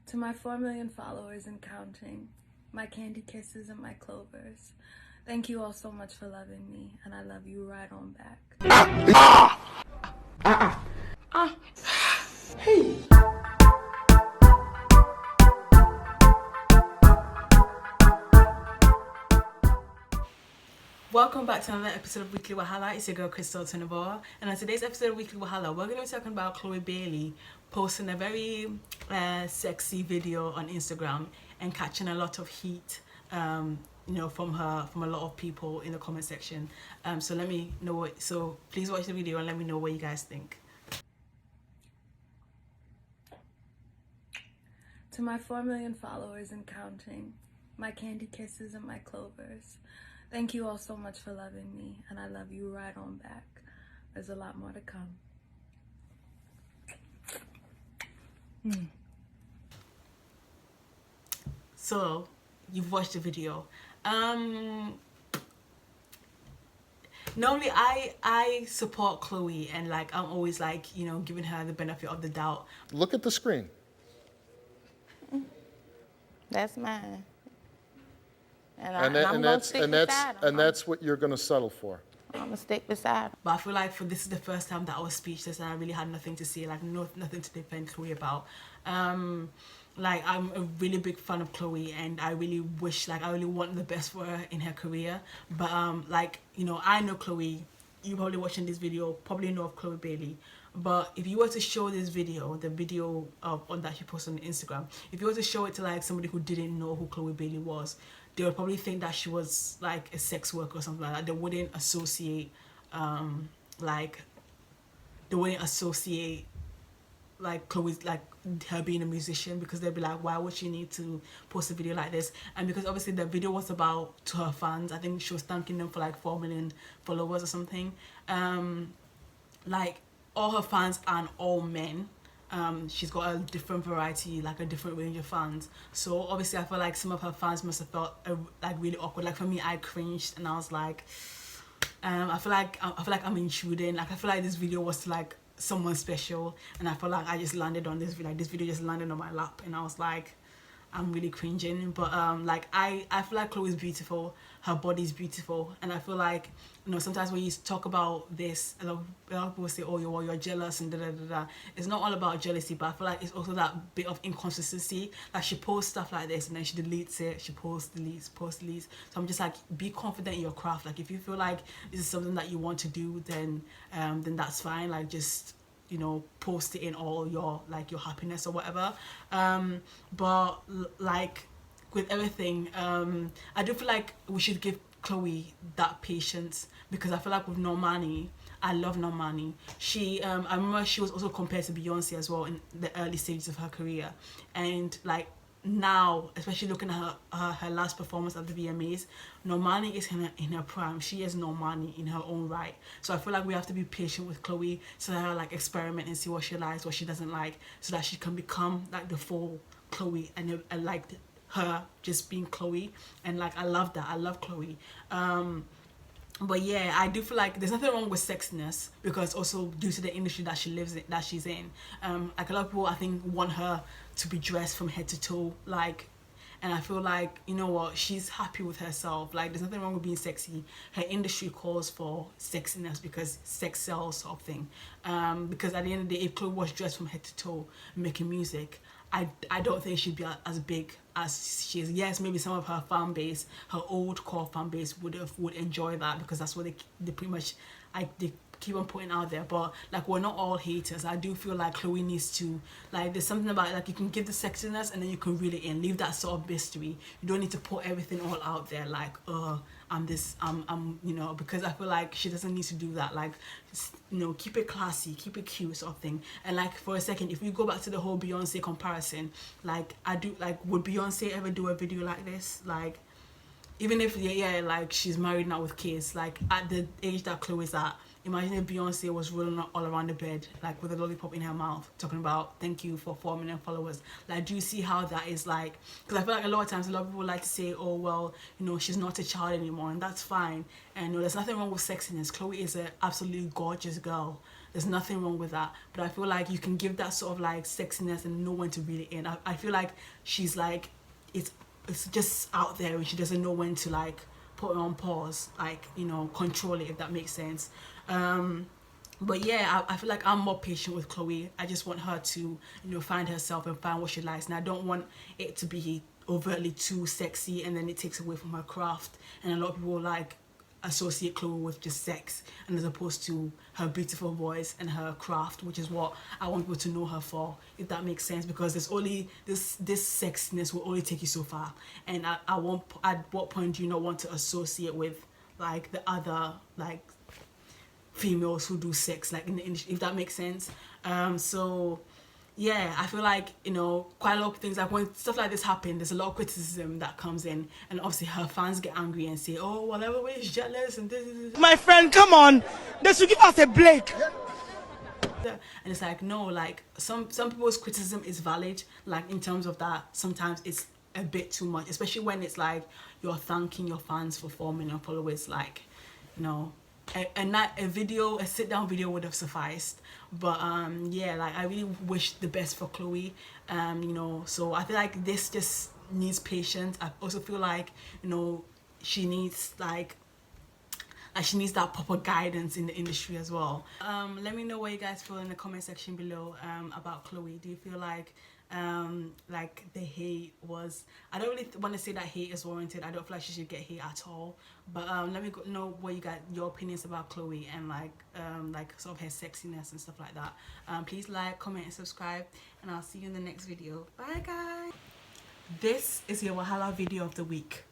To my 4 million followers and counting, my candy kisses and my clovers, thank you all so much for loving me, and I love you right on back. Hey. Welcome back to another episode of Weekly Wahala. It's your girl Crystal Tweneboah, and on today's episode of Weekly Wahala, we're going to be talking about Chloe Bailey posting a very sexy video on Instagram and catching a lot of heat, from a lot of people in the comment section. So let me know. So please watch the video and let me know what you guys think. To my 4 million followers and counting, my candy kisses and my clovers, thank you all so much for loving me, and I love you right on back. There's a lot more to come. So you've watched the video. Normally I support Chloe, and like I'm always like, giving her the benefit of the doubt. Look at the screen. That's mine. And that's what you're going to settle for. I'm gonna stick beside him. But I feel like this is the first time that I was speechless and I really had nothing to say, like nothing to defend Chloe about. Like I'm a really big fan of Chloe, and I really want the best for her in her career. But I know Chloe. You probably watching this video probably know of Chloe Bailey. But if you were to show this video, the video on that she posted on Instagram, if you were to show it to like somebody who didn't know who Chloe Bailey was, they would probably think that she was like a sex worker or something like that. They wouldn't associate like Chloe's like her being a musician, because they'd be like, why would she need to post a video like this? And because obviously the video was about to her fans. I think she was thanking them for like 4 million followers or something. Like all her fans aren't all men. She's got a different variety, like a different range of fans. So obviously I feel like some of her fans must have felt like really awkward. Like for me, I cringed and I was like, I feel like I'm intruding. Like I feel like this video was to like someone special, and I feel like I just landed on this video. Like this video just landed on my lap, and I was like, I'm really cringing. But I feel like Chloe's beautiful, her body's beautiful, and I feel like, sometimes when you talk about this, a lot of people say, oh, you're jealous and da. It's not all about jealousy, but I feel like it's also that bit of inconsistency. Like she posts stuff like this and then she deletes it, she posts, deletes. So I'm just like, be confident in your craft. Like if you feel like this is something that you want to do, then that's fine. Like just post it in all your happiness or whatever. But like with everything, I do feel like we should give Chloe that patience, because I feel like with Normani, I love Normani. She I remember she was also compared to Beyonce as well in the early stages of her career, and like now, especially looking at her last performance at the VMAs, Normani is in her prime. She is Normani in her own right. So I feel like we have to be patient with Chloe, to let her like experiment and see what she likes, what she doesn't like, so that she can become like the full Chloe, and like her just being Chloe. And like I love that. I love Chloe. But yeah, I do feel like there's nothing wrong with sexiness, because also due to the industry that she's in, like a lot of people I think want her to be dressed from head to toe, like, and I feel like, you know what, she's happy with herself. Like there's nothing wrong with being sexy. Her industry calls for sexiness because sex sells, sort of thing. Because at the end of the day, if Chloe was dressed from head to toe making music, I don't think she'd be as big as she is. Yes, maybe some of her fan base, her old core fan base would enjoy that, because that's what they pretty much they keep on putting out there. But like, we're not all haters. I do feel like Chloe needs to, like, there's something about like, you can give the sexiness and then you can reel it in, leave that sort of mystery. You don't need to put everything all out there, like, I'm this, because I feel like she doesn't need to do that. Like, keep it classy, keep it cute, sort of thing. And like, for a second, if we go back to the whole Beyonce comparison, like, would Beyonce ever do a video like this? Like, even if like she's married now with kids, like at the age that Chloe's at, imagine if Beyonce was rolling all around the bed, like with a lollipop in her mouth, talking about thank you for 4 million followers. Like, do you see how that is? Like, because I feel like a lot of times a lot of people like to say, oh well, she's not a child anymore, and that's fine. And there's nothing wrong with sexiness. Chloe is an absolutely gorgeous girl. There's nothing wrong with that, but I feel like you can give that sort of like sexiness and know when to reel it in. I feel like she's like, it's just out there and she doesn't know when to like put it on pause, like, you know, control it, if that makes sense. But yeah, I feel like I'm more patient with Chloe. I just want her to, you know, find herself and find what she likes, and I don't want it to be overtly too sexy and then it takes away from her craft. And a lot of people like associate Chloe with just sex, and as opposed to her beautiful voice and her craft, which is what I want people to know her for, if that makes sense, because there's only this sexiness will only take you so far, and at what point do you not want to associate with like the other like females who do sex like in the industry, if that makes sense. So yeah, I feel like, you know, quite a lot of things, like when stuff like this happen, there's a lot of criticism that comes in, and obviously her fans get angry and say, oh, whatever way is jealous and this. My friend, come on, they should give us a break. And it's like, no, like some people's criticism is valid, like in terms of that sometimes it's a bit too much, especially when it's like you're thanking your fans for 4 million followers. Like, you know, a sit down video would have sufficed. But yeah, like I really wish the best for Chloe, you know. So I feel like this just needs patience. I also feel like, you know, she needs like she needs that proper guidance in the industry as well. Let me know what you guys feel in the comment section below about Chloe. Do you feel like the hate was, I don't really want to say that hate is warranted. I don't feel like she should get hate at all, but let me know what you got, your opinions about Chloe, and like sort of her sexiness and stuff like that. Please like, comment and subscribe, and I'll see you in the next video. Bye guys. This is your Wahala video of the week.